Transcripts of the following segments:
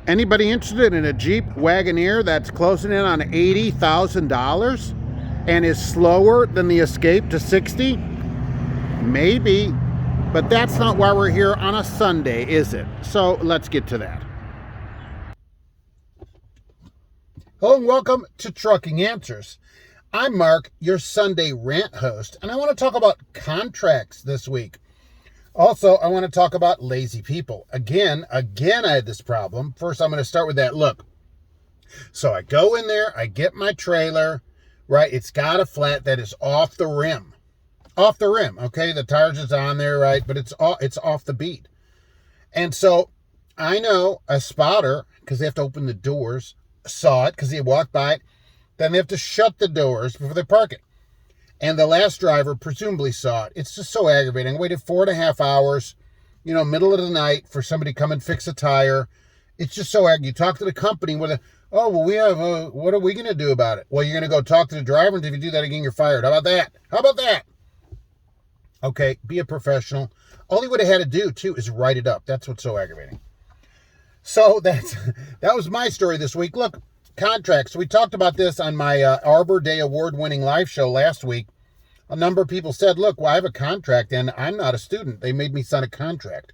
Anybody interested in a Jeep Wagoneer that's closing in on $80,000 and is slower than the Escape to 60? Maybe, but that's not why we're here on a Sunday, is it? So let's get to that. Hello and welcome to Trucking Answers. I'm Mark, your Sunday Rant host, and I want to talk about contracts this week. Also, I want to talk about lazy people. Again, I had this problem. First, I'm going to start with that. Look, so I go in there, I get my trailer, right? It's got a flat that is off the rim. Off the rim, okay? The tires is on there, right? But it's off the beat. And so I know a spotter, because they have to open the doors, saw it because he walked by it. Then they have to shut the doors before they park it. And the last driver presumably saw it. It's just so aggravating. I waited 4.5 hours, middle of the night for somebody to come and fix a tire. It's just so aggravating. You talk to the company with we have, what are we going to do about it? Well, you're going to go talk to the driver, and if you do that again, you're fired. How about that? Okay, be a professional. All he would have had to do, too, is write it up. That's what's so aggravating. So that was my story this week. Look, contracts. We talked about this on my Arbor Day award-winning live show last week. A number of people said, look, well, I have a contract and I'm not a student. They made me sign a contract.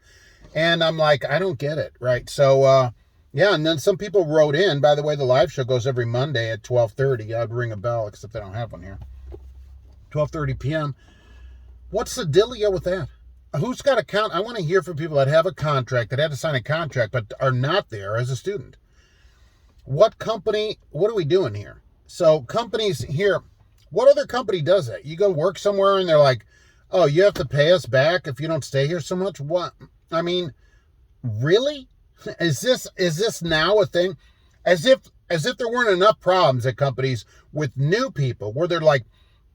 And I'm like, I don't get it, right? So, and then some people wrote in. By the way, the live show goes every Monday at 12:30. I'd ring a bell, except they don't have one here. 12:30 p.m. What's the dealio with that? Who's got a I want to hear from people that have a contract, that had to sign a contract, but are not there as a student. What are we doing here? So companies here, what other company does that? You go work somewhere and they're like, oh, you have to pay us back if you don't stay here so much? What? I mean, really? Is this now a thing? As if there weren't enough problems at companies with new people where they're like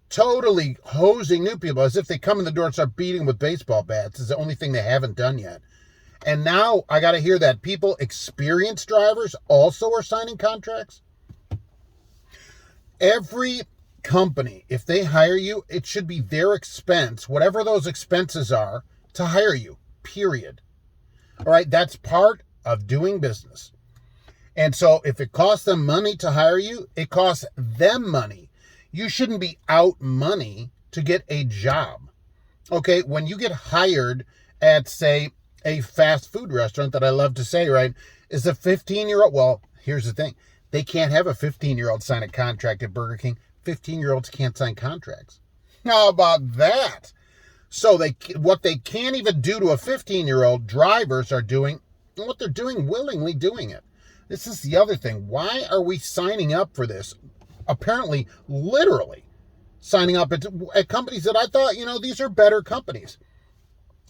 totally hosing new people, as if they come in the door and start beating with baseball bats is the only thing they haven't done yet. And now I got to hear that experienced drivers also are signing contracts. Every company, if they hire you, it should be their expense, whatever those expenses are, to hire you, period. All right, that's part of doing business. And so if it costs them money to hire you, it costs them money. You shouldn't be out money to get a job. Okay, when you get hired at, say, a fast food restaurant that I love to say, right, is a 15-year-old. Well, here's the thing. They can't have a 15-year-old sign a contract at Burger King. 15-year-olds can't sign contracts. How about that? So what they can't even do to a 15-year-old, drivers are doing, and what they're doing, willingly doing it. This is the other thing. Why are we signing up for this? Apparently, literally signing up at companies that I thought, these are better companies.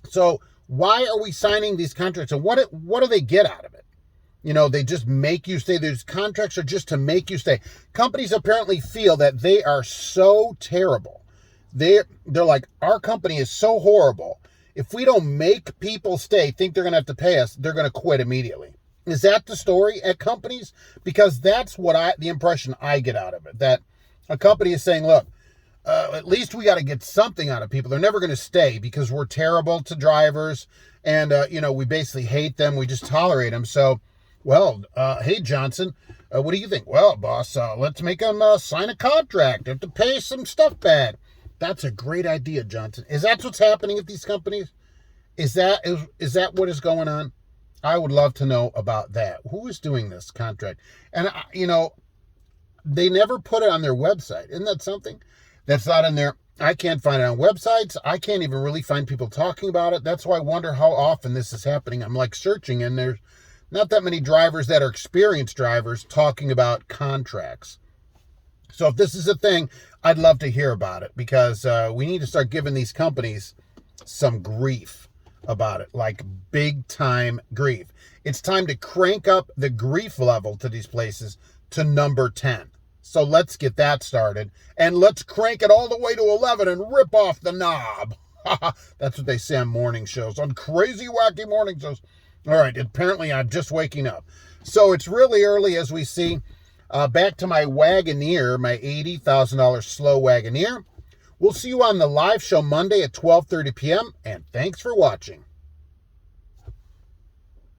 So why are we signing these contracts? And what do they get out of it? They just make you stay. These contracts are just to make you stay. Companies apparently feel that they are so terrible. They're like, our company is so horrible. If we don't make people stay, think they're going to have to pay us, they're going to quit immediately. Is that the story at companies? Because that's the impression I get out of it. That a company is saying, look, at least we got to get something out of people. They're never going to stay because we're terrible to drivers. And, we basically hate them. We just tolerate them. So, hey, Johnson, what do you think? Well, boss, let's make them sign a contract. They have to pay some stuff back. That's a great idea, Johnson. Is that what's happening at these companies? Is that what is going on? I would love to know about that. Who is doing this contract? And, they never put it on their website. Isn't that something? That's not in there. I can't find it on websites. I can't even really find people talking about it. That's why I wonder how often this is happening. I'm like searching, and there's not that many drivers that are experienced drivers talking about contracts. So if this is a thing, I'd love to hear about it, because we need to start giving these companies some grief about it, like big time grief. It's time to crank up the grief level to these places to number 10. So let's get that started, and let's crank it all the way to 11 and rip off the knob. That's what they say on morning shows, on crazy, wacky morning shows. All right, apparently I'm just waking up. So it's really early, as we see. Back to my Wagoneer, my $80,000 slow Wagoneer. We'll see you on the live show Monday at 12:30 p.m., and thanks for watching.